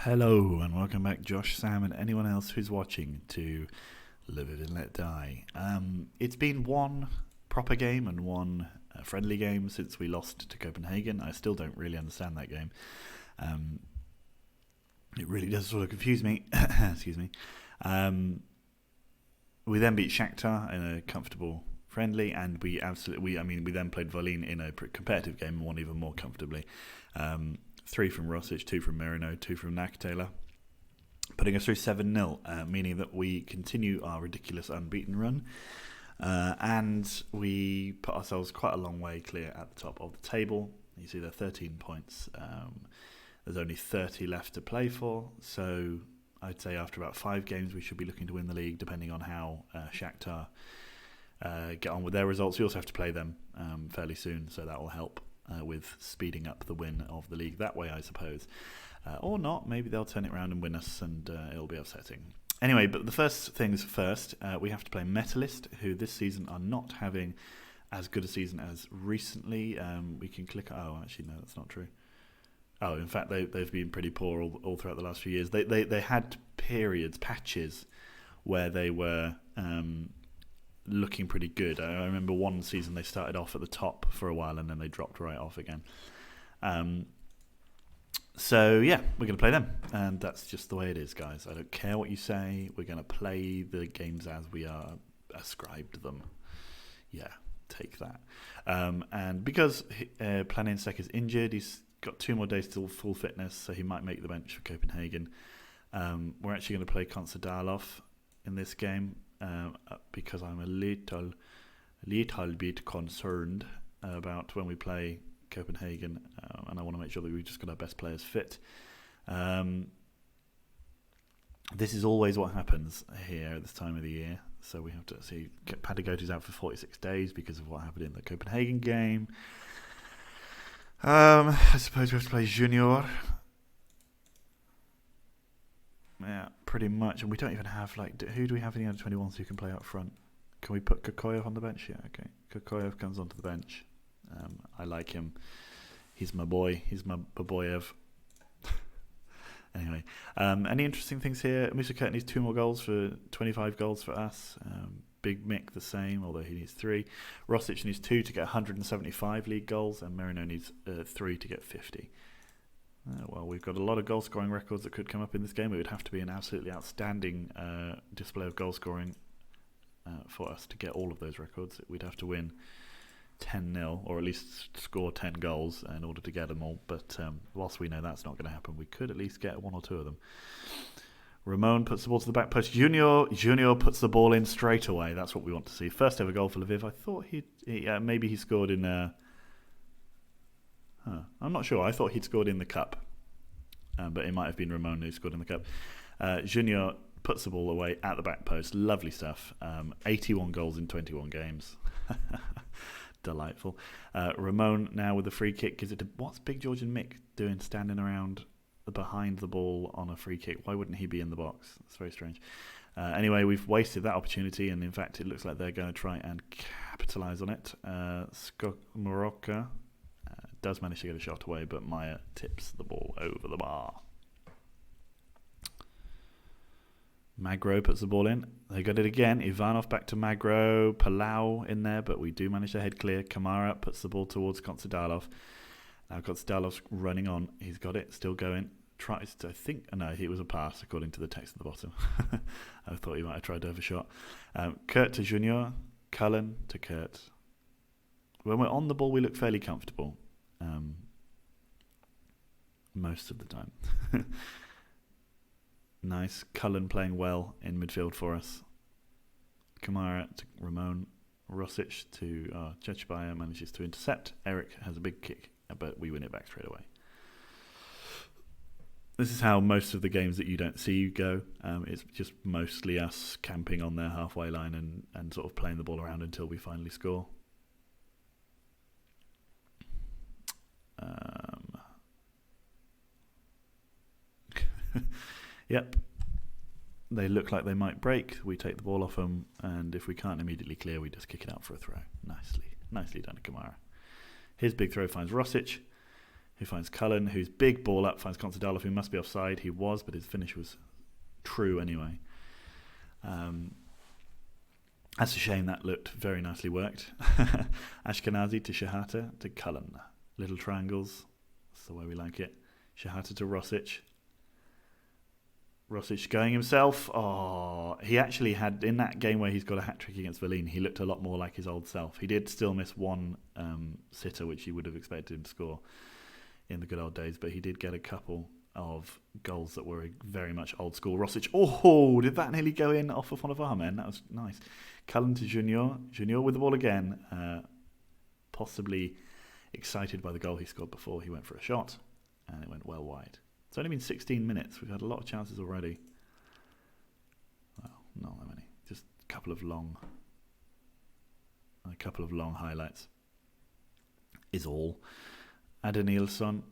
Hello and welcome back, Josh, Sam, and anyone else who's watching to Lviv and Let Die. It's been one proper game and one friendly game since we lost to Copenhagen. I still don't really understand that game. It really does sort of confuse me. Excuse me. We then beat Shakhtar in a comfortable friendly, and we then played Volin in a competitive game and won even more comfortably. 3 from Rosic, 2 from Merino, 2 from Nakatela, putting us through 7-0, meaning that we continue our ridiculous unbeaten run, and we put ourselves quite a long way clear at the top of the table. You see there 13 points. There's only 30 left to play for, so I'd say after about 5 games we should be looking to win the league, depending on how Shakhtar get on with their results. We also have to play them fairly soon, so that will help with speeding up the win of the league that way, I suppose. Or not, maybe they'll turn it around and win us, and it'll be upsetting. Anyway, but the first things first, we have to play Metalist, who this season are not having as good a season as recently. We can click... Oh, actually, no, that's not true. Oh, in fact, they've been pretty poor all throughout the last few years. They had patches, where they were... looking pretty good. I remember one season they started off at the top for a while and then they dropped right off again. So yeah, we're going to play them, and that's just the way it is, guys. I don't care what you say. We're going to play the games as we are ascribed them. Yeah, take that. And because Planinsek is injured, he's got 2 more days till full fitness, so he might make the bench for Copenhagen. We're actually going to play Konstadalov in this game. Because I'm a little bit concerned about when we play Copenhagen, and I want to make sure that we've just got our best players fit. This is always what happens here at this time of the year, so we have to see. Padagoti's out for 46 days because of what happened in the Copenhagen game. I suppose we have to play Junior. Yeah, pretty much. And we don't even have, who do we have in the under-21s who can play up front? Can we put Kokoyev on the bench? Yeah, okay. Kokoyev comes onto the bench. I like him. He's my boy. He's my Baboyev. Anyway, any interesting things here? Musa Kurt needs 2 more goals for 25 goals for us. Big Mick the same, although he needs 3. Rosic needs 2 to get 175 league goals, and Merino needs 3 to get 50. Well, we've got a lot of goal-scoring records that could come up in this game. It would have to be an absolutely outstanding display of goal-scoring for us to get all of those records. We'd have to win 10-0, or at least score 10 goals in order to get them all. But whilst we know that's not going to happen, we could at least get 1 or 2 of them. Ramon puts the ball to the back post. Junior puts the ball in straight away. That's what we want to see. First ever goal for Lviv. I thought maybe he scored in... I'm not sure. I thought he'd scored in the cup, but it might have been Ramon who scored in the cup. Junior puts the ball away at the back post. Lovely stuff. 81 goals in 21 games. Delightful. Ramon now with the free kick gives it to... What's Big George and Mick doing standing around behind the ball on a free kick? Why wouldn't he be in the box? It's very strange. Anyway, we've wasted that opportunity, and in fact it looks like they're going to try and capitalise on it. Morocco does manage to get a shot away, but Maya tips the ball over the bar. Magro puts the ball in. They got it again. Ivanov back to Magro. Palau in there, but we do manage to head clear. Kamara puts the ball towards Konstadalov. Now Konstadalov's running on. He's got it, still going. Tries to, no, it was a pass according to the text at the bottom. I thought he might have tried to have a shot. Kurt to Junior. Cullen to Kurt. When we're on the ball, we look fairly comfortable. Most of the time. Nice. Cullen playing well in midfield for us. Kamara to Ramon. Rosic to Chechbaya manages to intercept. Eric has a big kick, but we win it back straight away. This is how most of the games that you don't see go. It's just mostly us camping on their halfway line and sort of playing the ball around until we finally score. Yep. They look like they might break. We take the ball off them, and if we can't immediately clear, we just kick it out for a throw. Nicely done, Kamara. His big throw finds Rosic. who finds Cullen, whose big ball up finds Konsadalov, who must be offside. He was, but his finish was true anyway. That's a shame. That looked very nicely worked. Ashkenazi to Shahata to Cullen. Little triangles. That's the way we like it. Shahata to Rosic. Rosic going himself. Oh, he actually had, in that game where he's got a hat-trick against Volin, he looked a lot more like his old self. He did still miss one sitter, which you would have expected him to score in the good old days, but he did get a couple of goals that were very much old school. Rosic, oh, did that nearly go in off of one of our men? That was nice. Cullen to Junior. Junior with the ball again. Possibly excited by the goal he scored before he went for a shot, and it went well wide. It's only been 16 minutes. We've had a lot of chances already. Well, not that many. Just a couple of long highlights is all. Adenilson.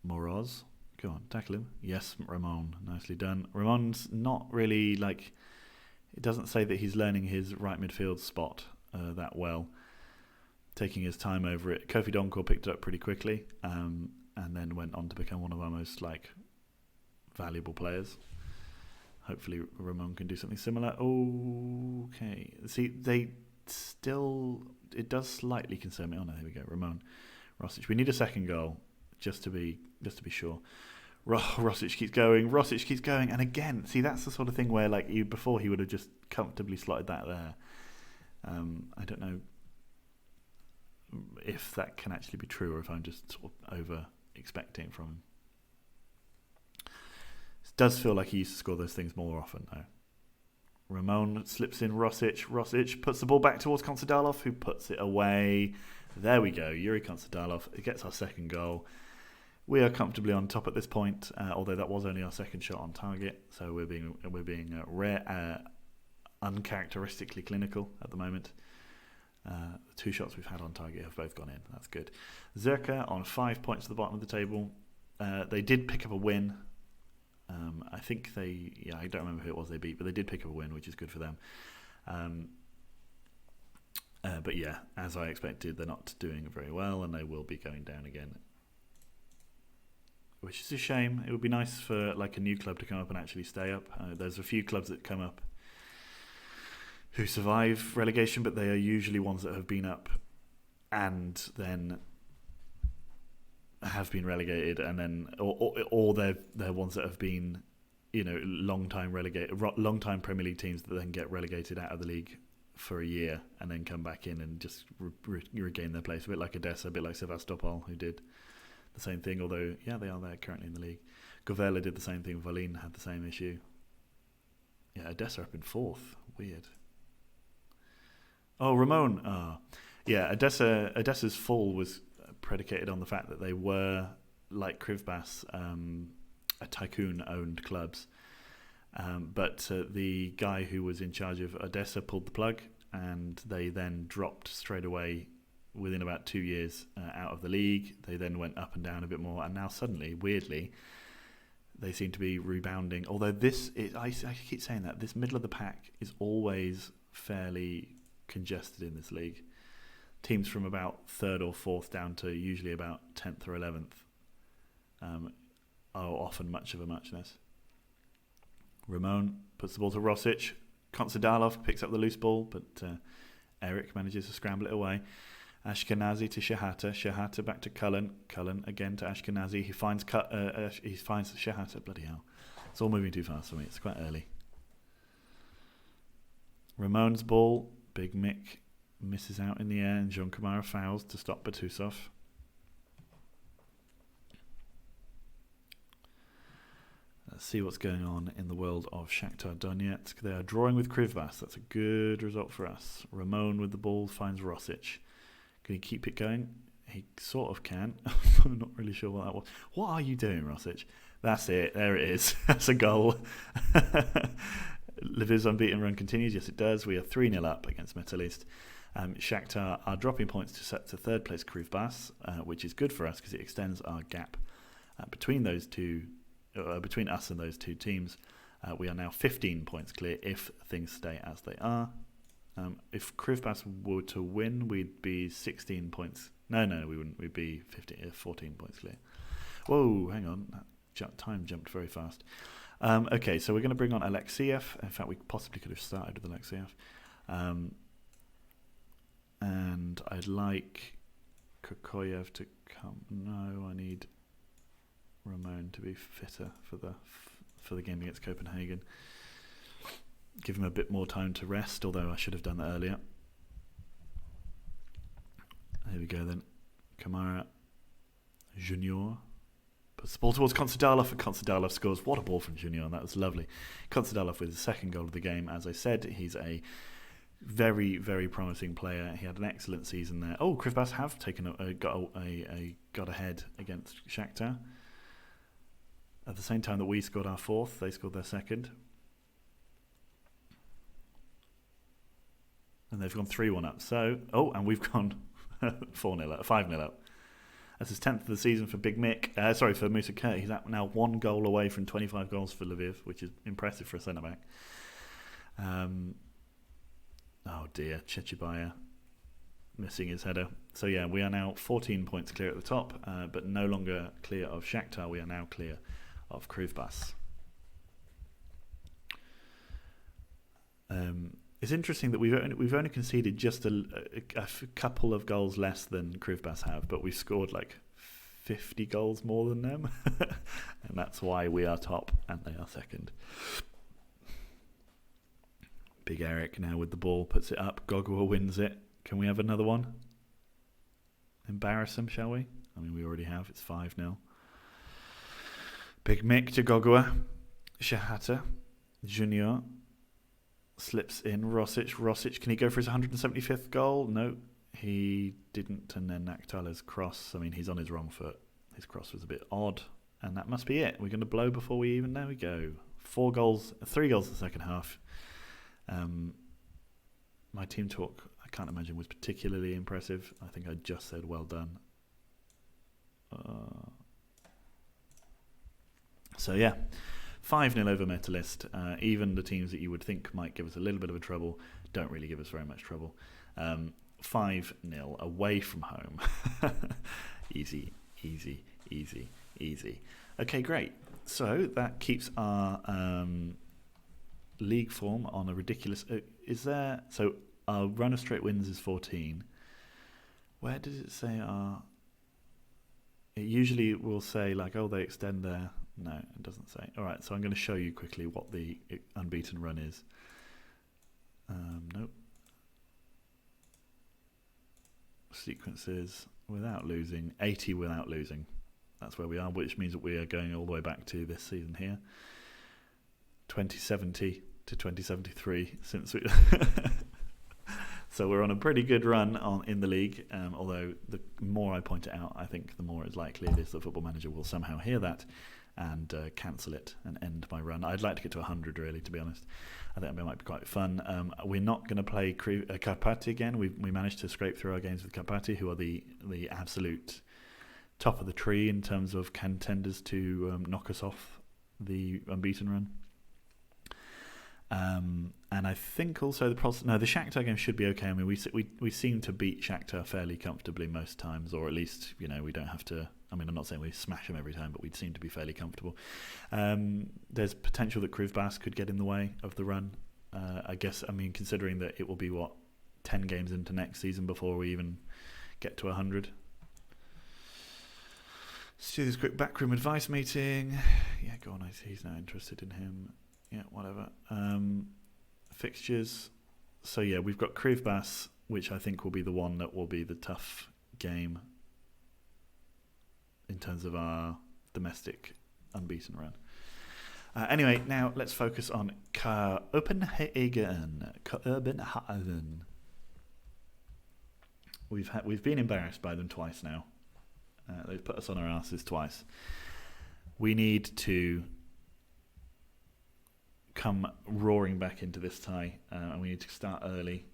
Moroz. Go on, tackle him. Yes, Ramon. Nicely done. Ramon's not really it doesn't say that he's learning his right midfield spot that well. Taking his time over it. Kofi Donkor picked it up pretty quickly. And then went on to become one of our most valuable players. Hopefully Ramon can do something similar. Okay. See, it does slightly concern me. Oh no, here we go. Ramon. Rosic. We need a second goal just to be sure. Rosic keeps going. And again, see, that's the sort of thing where before he would have just comfortably slotted that there. I don't know if that can actually be true or if I'm just sort of over expecting from him. It does feel like he used to score those things more often though. Ramon slips in Rosic puts the ball back towards Konsadalov, who puts it away. There we go, Yuri Konsadalov. It gets our second goal. We are comfortably on top at this point, although that was only our second shot on target, so we're being rare, uncharacteristically clinical at the moment. The two shots we've had on target have both gone in. That's good. Zerka on 5 points at the bottom of the table. They did pick up a win. I think I don't remember who it was they beat, but they did pick up a win, which is good for them. But yeah, as I expected, they're not doing very well, and they will be going down again, which is a shame. It would be nice for a new club to come up and actually stay up. There's a few clubs that come up who survive relegation, but they are usually ones that have been up and then have been relegated, and then or they're ones that have been long time Premier League teams that then get relegated out of the league for a year and then come back in and just regain their place, a bit like Odessa, a bit like Sevastopol, who did the same thing, although they are there currently in the league. Govela did the same thing. Volin had the same issue. Odessa up in 4th. Weird. Oh, Ramon. Odessa's fall was predicated on the fact that they were, like Krivbas, a tycoon-owned clubs. But the guy who was in charge of Odessa pulled the plug, and they then dropped straight away within about 2 years out of the league. They then went up and down a bit more, and now suddenly, weirdly, they seem to be rebounding. Although I keep saying that, this middle of the pack is always fairly congested in this league. Teams from about 3rd or 4th down to usually about 10th or 11th are often much of a muchness. Ramon puts the ball to Rosic. Konsadalov picks up the loose ball, but Eric manages to scramble it away. Ashkenazi to Shahata. Shahata back to Cullen. Cullen again to Ashkenazi. He finds Shahata. Bloody hell. It's all moving too fast for me. It's quite early. Ramon's ball. Big Mick misses out in the air, and Jean Kamara fouls to stop Batusov. Let's see what's going on in the world of Shakhtar Donetsk. They are drawing with Krivbas. That's a good result for us. Ramon with the ball finds Rosic. Can he keep it going? He sort of can. I'm not really sure what that was. What are you doing, Rosic? That's it. There it is. That's a goal. Lviv's unbeaten run continues. Yes, it does. We are 3-0 up against Metalist. Shakhtar are dropping points to set to 3rd place Krivbas, which is good for us because it extends our gap between those two, between us and those two teams. We are now 15 points clear if things stay as they are. If Krivbas were to win, we'd be 16 points No, we wouldn't. We'd be 14 points clear. Whoa, hang on. That time jumped very fast. Okay, so we're going to bring on Alexiev. In fact, we possibly could have started with Alexiev. And I'd like Kokoyev to come. No, I need Ramon to be fitter for the game against Copenhagen. Give him a bit more time to rest, although I should have done that earlier. Here we go then. Kamara Junior. Puts the ball towards Konsadalov, and Konsadalov scores. What a ball from Junior, that was lovely. Konsadalov with his second goal of the game. As I said, he's a very, very promising player. He had an excellent season there. Oh, Krivbas have got ahead against Shakhtar. At the same time that we scored our fourth, they scored their second. And they've gone 3-1 up. So, and we've gone 4-0 up, 5-0 up. That's his 10th of the season for Big Mick. For Musa Kurt. He's now 1 goal away from 25 goals for Lviv, which is impressive for a centre-back. Oh dear, Chechibaya missing his header. So yeah, we are now 14 points clear at the top, but no longer clear of Shakhtar. We are now clear of Krivbas. It's interesting that we've only conceded just a couple of goals less than Krivbas have, but we've scored like 50 goals more than them, and that's why we are top and they are second. Big Eric now with the ball, puts it up. Gogua wins it. Can we have another one? Embarrass them, shall we? I mean, we already have. It's 5-0. Big Mick to Gogua. Shahata. Junior. Slips in. Rosic. Can he go for his 175th goal? No, he didn't. And then Nakhtala's cross. I mean, he's on his wrong foot. His cross was a bit odd. And that must be it. We're going to blow before we even... There we go. 3 goals in the second half. My team talk, I can't imagine, was particularly impressive. I think I just said well done. So yeah, 5-0 over Metalist. Even the teams that you would think might give us a little bit of a trouble don't really give us very much trouble. 5-0 away from home. Easy. Okay, great. So that keeps our league form on a ridiculous... So our run of straight wins is 14. Where does it say our... It usually will say like, they extend their... No, it doesn't say. Alright, so I'm going to show you quickly what the unbeaten run is. Nope. Sequences without losing. 80 without losing. That's where we are, which means that we are going all the way back to this season here. 2070 to 2073 since we so we're on a pretty good run in the league, although the more I point it out, I think the more it's likely it is that Football Manager will somehow hear that and cancel it and end my run. I'd like to get to 100 really, to be honest. I think it might be quite fun. We're not going to play Karpati again. We managed to scrape through our games with Karpati, who are the absolute top of the tree in terms of contenders to knock us off the unbeaten run. And I think also the Shakhtar game should be okay. I mean, we seem to beat Shakhtar fairly comfortably most times, or at least, we don't have to... I mean, I'm not saying we smash them every time, but we seem to be fairly comfortable. There's potential that Krivbas could get in the way of the run. I guess, considering that it will be, 10 games into next season before we even get to 100. Let's do this quick backroom advice meeting. Yeah, go on, he's not interested in him. Yeah, whatever. Fixtures. So yeah, we've got Krivbas, which I think will be the one that will be the tough game in terms of our domestic unbeaten run. Anyway, now let's focus on Copenhagen. We've been embarrassed by them twice now. They've put us on our asses twice. We need to come roaring back into this tie, and we need to start early.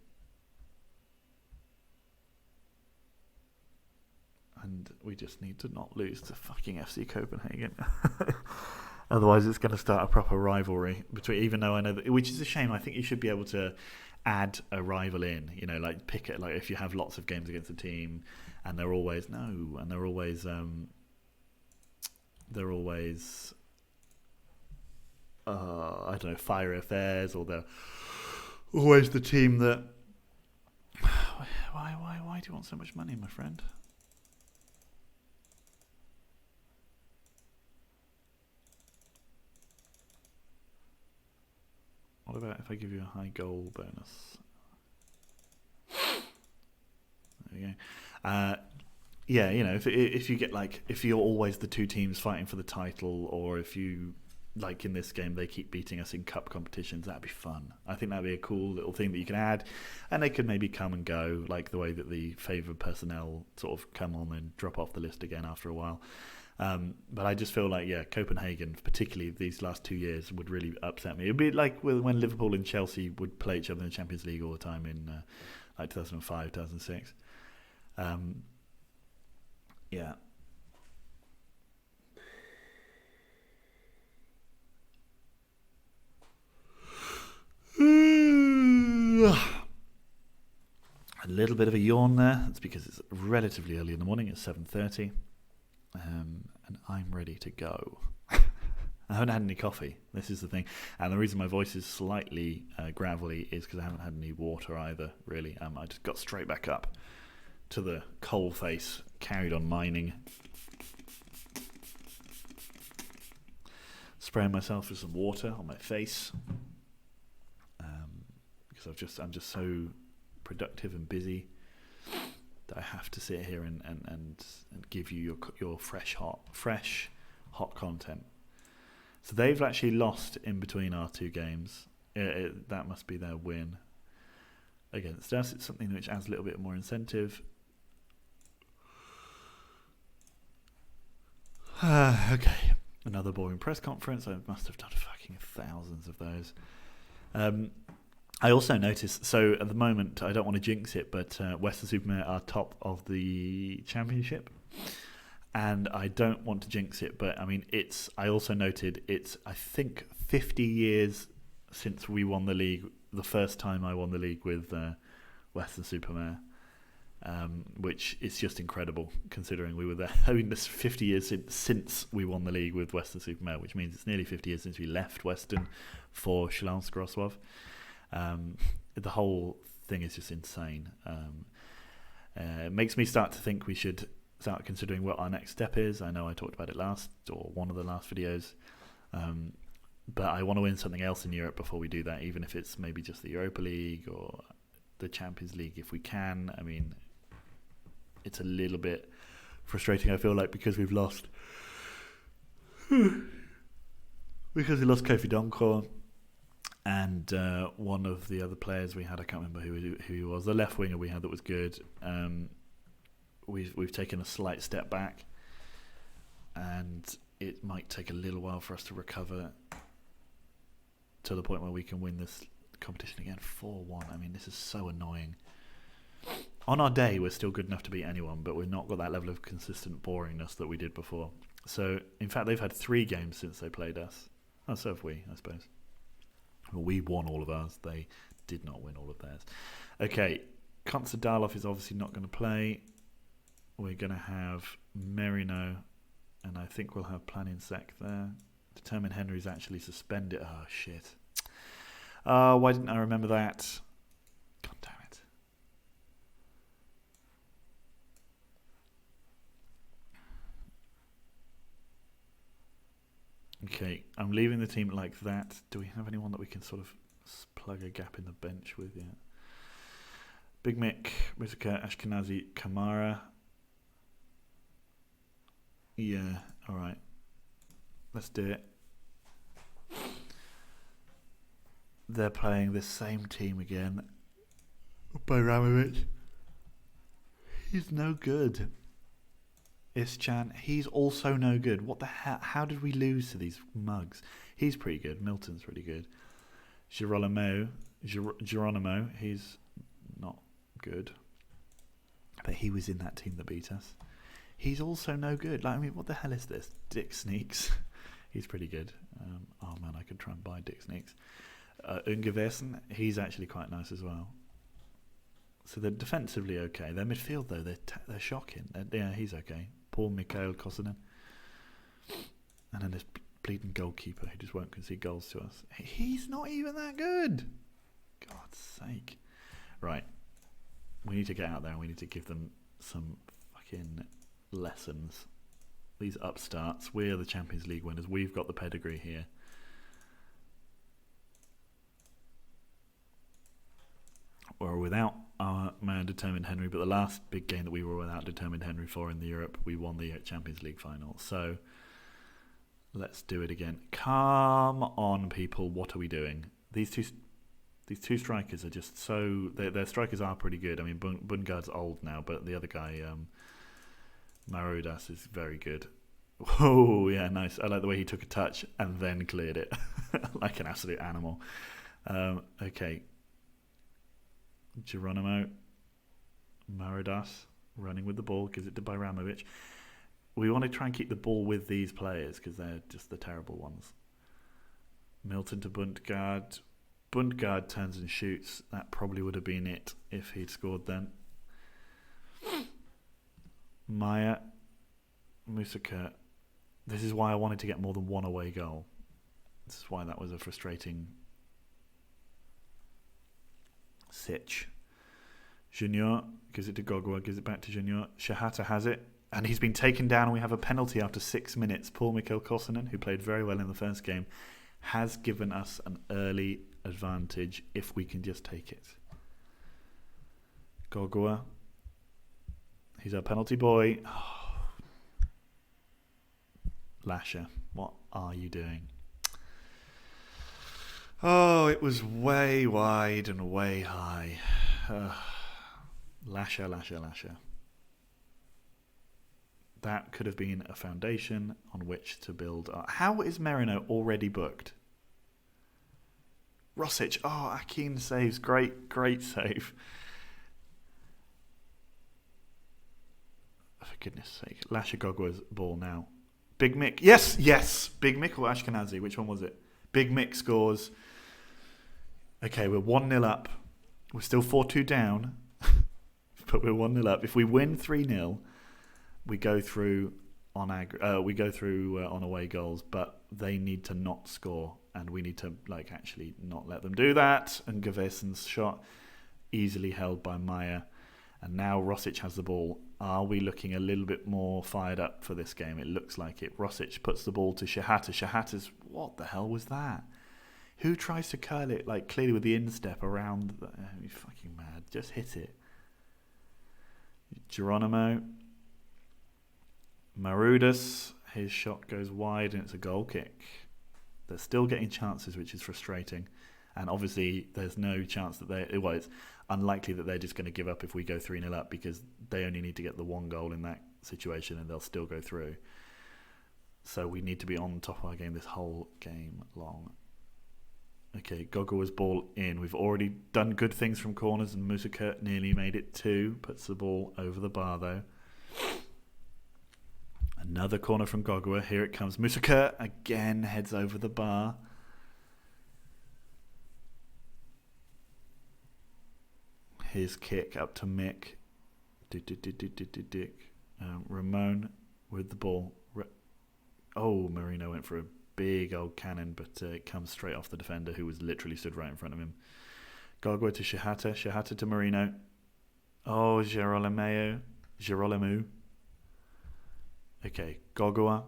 And we just need to not lose to fucking FC Copenhagen. Otherwise it's going to start a proper rivalry between, even though I know that, which is a shame. I think you should be able to add a rival in. You know, like pick it. Like if you have lots of games against a team, and they're always I don't know, fiery affairs, or they're always the team that. Why do you want so much money, my friend? What about if I give you a high goal bonus? There we go. Yeah, you know, if you get like, if you're always the two teams fighting for the title, or if you, like in this game, they keep beating us in cup competitions, that'd be fun. I think that'd be a cool little thing that you can add, and they could maybe come and go, like the way that the favoured personnel sort of come on and drop off the list again after a while. But I just feel like, yeah, Copenhagen, particularly these last 2 years, would really upset me. It'd be like when Liverpool and Chelsea would play each other in the Champions League all the time in like 2005, 2006. Yeah. A little bit of a yawn there. That's because it's relatively early in the morning. It's 7:30, and I'm ready to go. I haven't had any coffee. This is the thing, and the reason my voice is slightly gravelly is because I haven't had any water either. Really, I just got straight back up to the coal face, carried on mining, spraying myself with some water on my face, because I'm just so productive and busy that I have to sit here and give you your fresh hot content. So they've actually lost in between our two games. That must be their win against us. It's something which adds a little bit more incentive. Okay, another boring press conference. I must have done fucking thousands of those. I also noticed, so at the moment, I don't want to jinx it, but Western-super-Mare are top of the championship. And I don't want to jinx it, but I mean, I also noted it's, I think, 50 years since we won the league, the first time I won the league with Western-super-Mare, which is just incredible considering we were there. I mean, this 50 years since we won the league with Western-super-Mare, which means it's nearly 50 years since we left Western for Śląsk Wrocław. The whole thing is just insane. It makes me start to think we should start considering what our next step is. I know I talked about it one of the last videos, but I want to win something else in Europe before we do that, even if it's maybe just the Europa League or the Champions League if we can. I mean, it's a little bit frustrating, I feel like, because we've lost Kofi Donko and one of the other players we had, I can't remember who he was, the left winger we had that was good. We've taken a slight step back, and it might take a little while for us to recover to the point where we can win this competition again 4-1. I mean, this is so annoying. On our day, we're still good enough to beat anyone, but we've not got that level of consistent boringness that we did before. So, in fact, they've had 3 games since they played us. Oh, so have we, I suppose. Well, we won all of ours. They did not win all of theirs. Okay, Konstadalov is obviously not going to play. We're going to have Merino, and I think we'll have Planinsek there. Determine Henry's actually suspended. Oh, shit. Why didn't I remember that? God damn it. Okay, I'm leaving the team like that. Do we have anyone that we can sort of plug a gap in the bench with yet? Big Mick, Rizika, Ashkenazi, Kamara. Yeah, alright. Let's do it. They're playing the same team again. Bajramovic. He's no good. Ischan, he's also no good. What the hell? How did we lose to these mugs? He's pretty good. Milton's pretty good. Geronimo, he's not good. But he was in that team that beat us. He's also no good. Like, I mean, what the hell is this? Dick Sneaks. He's pretty good. Oh man, I could try and buy Dick Sneaks. Ungewissen, he's actually quite nice as well. So they're defensively okay. Their midfield, though, they're shocking. Yeah, he's okay. Poor Mikhail Kosonen. And then this bleeding goalkeeper who just won't concede goals to us. He's not even that good. God's sake. Right. We need to get out there and we need to give them some fucking lessons. These upstarts, we are the Champions League winners. We've got the pedigree here. We're without our man Determined Henry, but the last big game that we were without Determined Henry for in the Europe, we won the Champions League final. So let's do it again. Come on, people. What are we doing? These two strikers are just so... Their strikers are pretty good. I mean, Bungard's old now, but the other guy, Marudas, is very good. Oh, yeah, nice. I like the way he took a touch and then cleared it. Like an absolute animal. Okay. Geronimo, Marudas running with the ball, gives it to Bajramovic. We want to try and keep the ball with these players because they're just the terrible ones. Milton to Bundgaard. Bundgaard turns and shoots. That probably would have been it if he'd scored then. Maya, Musakert. This is why I wanted to get more than one away goal. This is why that was a frustrating Sitch. Junior gives it to Gogua, gives it back to Junior. Shahata has it, and he's been taken down, and we have a penalty after 6 minutes. Paul Mikhail Kosonen, who played very well in the first game, has given us an early advantage if we can just take it. Gogua. He's our penalty boy. Oh. Lasher, what are you doing? Oh, it was way wide and way high. Lasher. That could have been a foundation on which to build. How is Merino already booked? Rosic. Oh, Akin saves. Great save. For goodness sake. Lasher Gogwa's ball now. Big Mick. Yes. Big Mick or Ashkenazi? Which one was it? Big Mick scores. Okay, we're 1-0 up. We're still 4-2 down, but we're 1-0 up. If we win 3-0, we go through on on away goals, but they need to not score, and we need to actually not let them do that. And Gaveson's shot easily held by Maya, and now Rosic has the ball. Are we looking a little bit more fired up for this game? It looks like it. Rosic puts the ball to Shahata. Shahata's, what the hell was that? Who tries to curl it clearly with the instep around? You're fucking mad. Just hit it. Geronimo. Marudas. His shot goes wide and it's a goal kick. They're still getting chances, which is frustrating. And obviously there's no chance that it's unlikely that they're just going to give up if we go 3-0 up, because they only need to get the one goal in that situation and they'll still go through. So we need to be on top of our game this whole game long. Okay, Gogo's ball in. We've already done good things from corners, and Musakert nearly made it 2. Puts the ball over the bar, though. Another corner from Gogoa. Here it comes. Musakert again heads over the bar. His kick up to Mick. Ramon with the ball. Marino went for a big old cannon, but it comes straight off the defender, who was literally stood right in front of him. Gogua to Shahata. Shahata to Marino. Oh, Girolamo. Okay, Gogua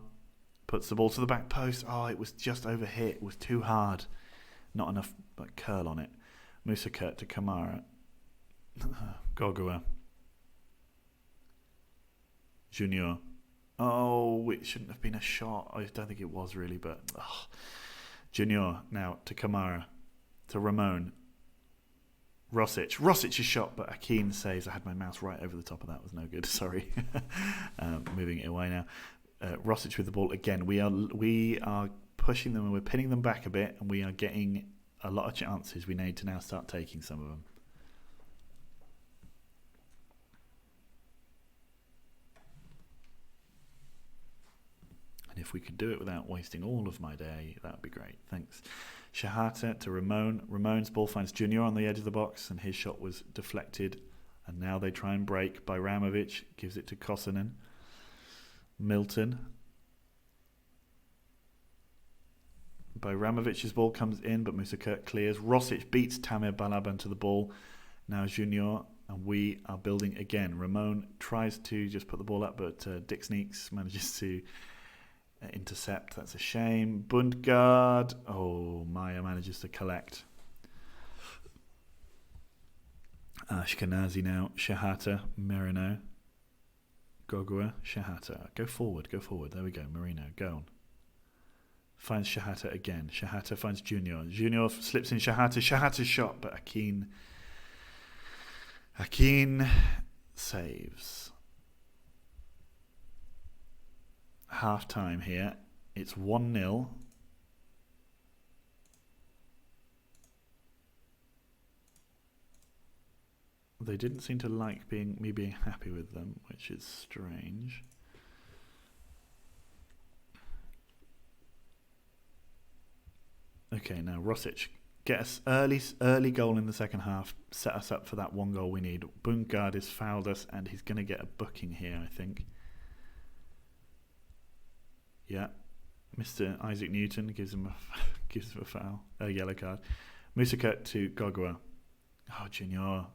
puts the ball to the back post. Oh, it was just overhit. It was too hard. Not enough curl on it. Musakert to Kamara. Gogua. Junior. Oh, it shouldn't have been a shot. I don't think it was really, but... Junior now to Kamara. To Ramon. Rosic's shot, but Akin saves. I had my mouse right over the top of that. It was no good. Sorry. Moving it away now. Rosic with the ball again. We are pushing them and we're pinning them back a bit, and we are getting a lot of chances. We need to now start taking some of them. And if we could do it without wasting all of my day, that would be great. Thanks. Shahata to Ramon. Ramon's ball finds Junior on the edge of the box, and his shot was deflected. And now they try and break. Bajramovic gives it to Kosonen. Milton. Bajramovic's ball comes in, but Musa Kurt clears. Rosic beats Tamir Balaban to the ball. Now Junior, and we are building again. Ramon tries to just put the ball up, but Dick Sneaks manages to intercept. That's a shame. Bundgaard. Oh, Maya manages to collect. Ashkenazi now. Shahata. Merino. Gogua. Shahata. Go forward. There we go. Marino. Go on. Finds Shahata again. Shahata finds Junior. Junior slips in Shahata. Shahata's shot, but Akin saves. Half time here. It's 1-0. They didn't seem to like me being happy with them, which is strange. Okay, now Rosic, get us early goal in the second half, set us up for that one goal we need. Bundgaard has fouled us, and he's going to get a booking here, I think. Yeah, Mr. Isaac Newton gives him a foul, a yellow card. Musakut to Gogua. Oh, Junior,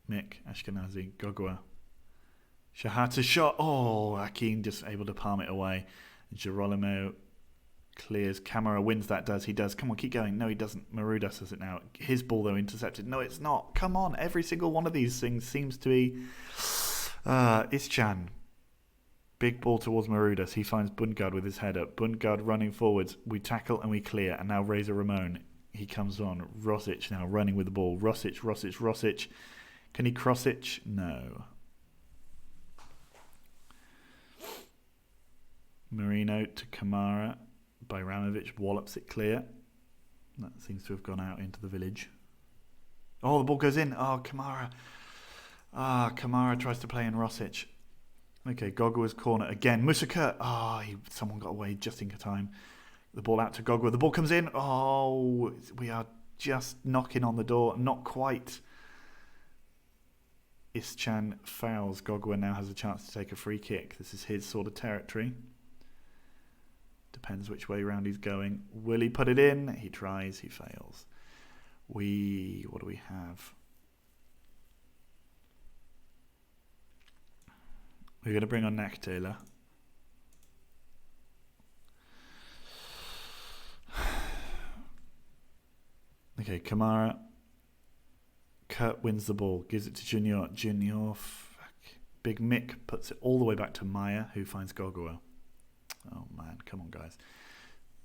Mick, Ashkenazi, Gogua. Shahata's shot. Oh, Akin just able to palm it away. Girolamo clears. Camara wins that, he does. Come on, keep going. No, he doesn't. Marudas has it now. His ball, though, intercepted. No, it's not. Come on. Every single one of these things seems to be... it's Chan. Big ball towards Marudas. He finds Bundgaard with his head up. Bundgaard running forwards. We tackle and we clear. And now Reza Ramon. He comes on. Rosic now running with the ball. Rosic. Can he cross it? No. Marino to Kamara. Bajramovic wallops it clear. That seems to have gone out into the village. Oh, the ball goes in. Oh, Kamara. Kamara tries to play in Rosic. Okay, Gogua's corner again. Musakurt. Someone got away just in time. The ball out to Gogua. The ball comes in. Oh, we are just knocking on the door. Not quite. Ischan fouls. Gogua now has a chance to take a free kick. This is his sort of territory. Depends which way round he's going. Will he put it in? He tries. He fails. What do we have? We're going to bring on Nakatela. Okay, Kamara. Kurt wins the ball. Gives it to Junior. Big Mick puts it all the way back to Maya, who finds Gogua. Oh, man. Come on, guys.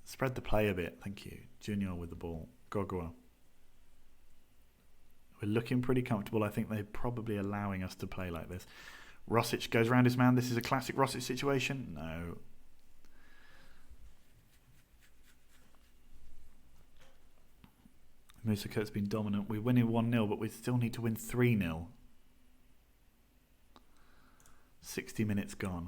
Spread the play a bit. Thank you. Junior with the ball. Gogua. We're looking pretty comfortable. I think they're probably allowing us to play like this. Rosic goes round his man. This is a classic Rosic situation. No. Musakurt's been dominant. We're winning 1-0, but we still need to win 3-0. 60 minutes gone.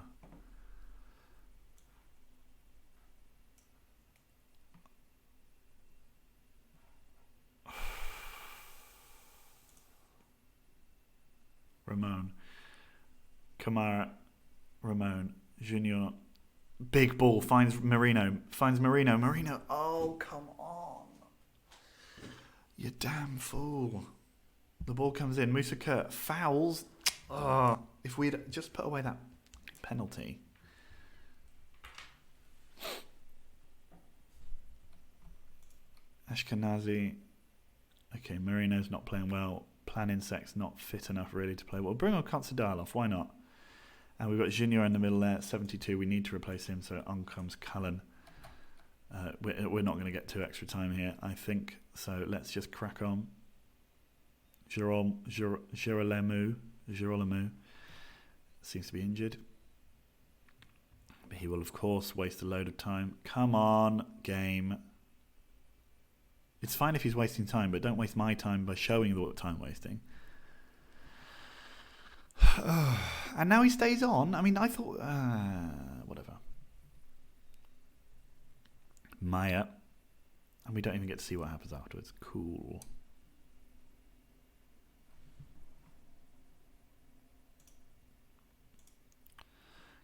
Ramon. Kamara. Ramon. Junior. Big ball. Finds Marino. Marino. Oh, come on. You damn fool. The ball comes in. Musakurt fouls. Oh, if we'd just put away that penalty. Ashkenazi. Okay, Marino's not playing well. Plan Insect's not fit enough really to play well. Bring on Konsadalov, why not? And we've got Junior in the middle there, 72. We need to replace him, so on comes Cullen. We're not going to get 2 extra time here, I think. So let's just crack on. Girolamo seems to be injured. But he will, of course, waste a load of time. Come on, game. It's fine if he's wasting time, but don't waste my time by showing the time wasting. And now he stays on. I mean, I thought... whatever. Maya. And we don't even get to see what happens afterwards. Cool.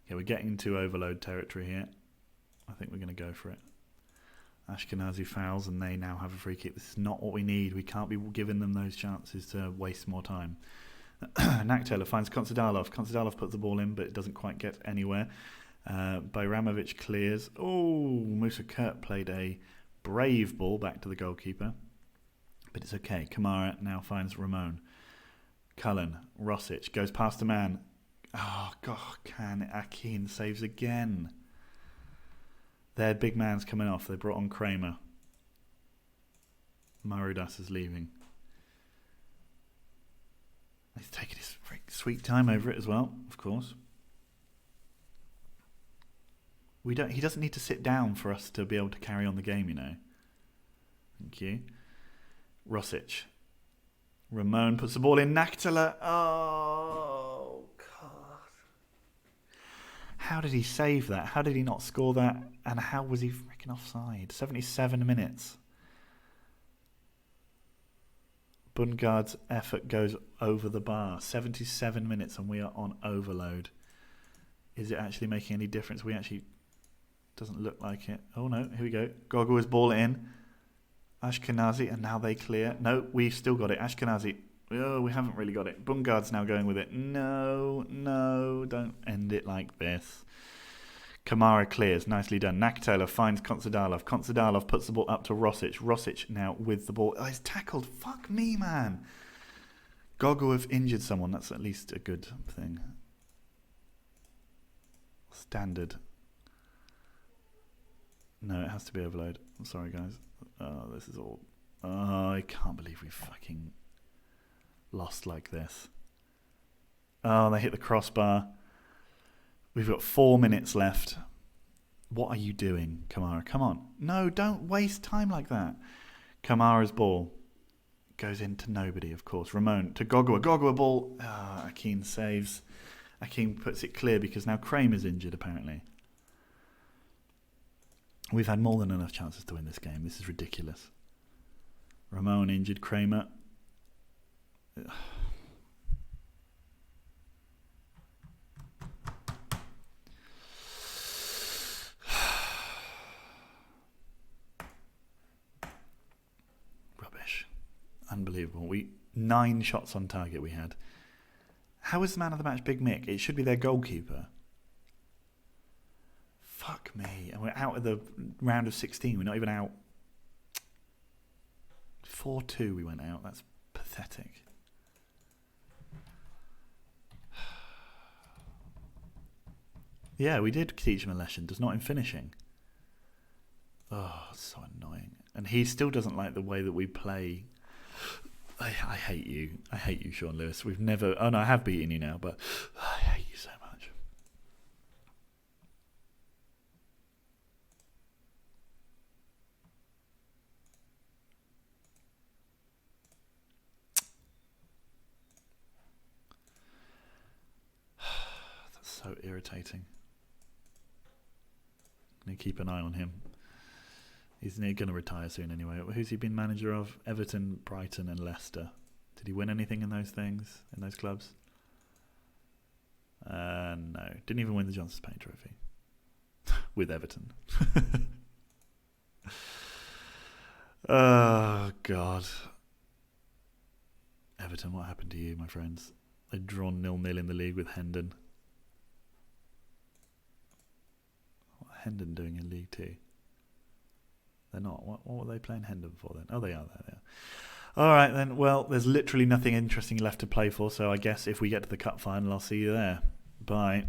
Okay, we're getting into overload territory here. I think we're going to go for it. Ashkenazi fouls and they now have a free kick. This is not what we need. We can't be giving them those chances to waste more time. Naktela finds Konsadalov. Konsadalov puts the ball in, but it doesn't quite get anywhere. Bayramovic clears. Oh, Musa Kurt played a brave ball back to the goalkeeper. But it's okay. Kamara now finds Ramon. Cullen. Rosic goes past a man. Oh, God, can Akin saves again. Their big man's coming off. They brought on Kramer. Marudas is leaving. He's taking his sweet time over it as well, of course. He doesn't need to sit down for us to be able to carry on the game, you know. Thank you. Rosic. Ramon puts the ball in. Naktala. Oh, God. How did he save that? How did he not score that? And how was he freaking offside? 77 minutes. Bundgaard's effort goes over the bar. 77 minutes and we are on overload. Is it actually making any difference? Doesn't look like it. Oh no, here we go. Gogo is ball in. Ashkenazi, and now they clear. No, we've still got it. Ashkenazi. Oh, we haven't really got it. Bundgaard's now going with it. No, don't end it like this. Kamara clears. Nicely done. Naktela finds Konsadalov. Konsadalov puts the ball up to Rosic. Rosic now with the ball. Oh, he's tackled. Fuck me, man. Gogo have injured someone. That's at least a good thing. Standard. No, it has to be overload. I'm sorry, guys. Oh, this is all... Oh, I can't believe we fucking lost like this. Oh, they hit the crossbar. We've got 4 minutes left. What are you doing, Kamara? Come on. No, don't waste time like that. Kamara's ball goes into nobody, of course. Ramon to Gogua. Gogua ball. Akin saves. Akin puts it clear because now Kramer's injured, apparently. We've had more than enough chances to win this game. This is ridiculous. Ramon injured. Kramer. Rubbish. Unbelievable. 9 shots on target we had. How is the man of the match Big Mick? It should be their goalkeeper. Fuck me. And we're out of the round of 16. We're not even out. 4-2 we went out. That's pathetic. Yeah, we did teach him a lesson. Just not in finishing. Oh, it's so annoying. And he still doesn't like the way that we play. I hate you. I hate you, Sean Lewis. We've never... Oh, no, I have beaten you now, but I hate you so much. That's so irritating. I'm going to keep an eye on him. He's going to retire soon anyway. Who's he been manager of? Everton, Brighton and Leicester. Did he win anything in those things, in those clubs? No. Didn't even win the Johnstone's Paint Trophy. With Everton. Oh, God. Everton, what happened to you, my friends? They'd drawn 0-0 in the league with Hendon. What are Hendon doing in League 2? They're not. What were they playing Hendon for then? Oh, they are. There they are. All right, then. Well, there's literally nothing interesting left to play for, so I guess if we get to the cup final, I'll see you there. Bye.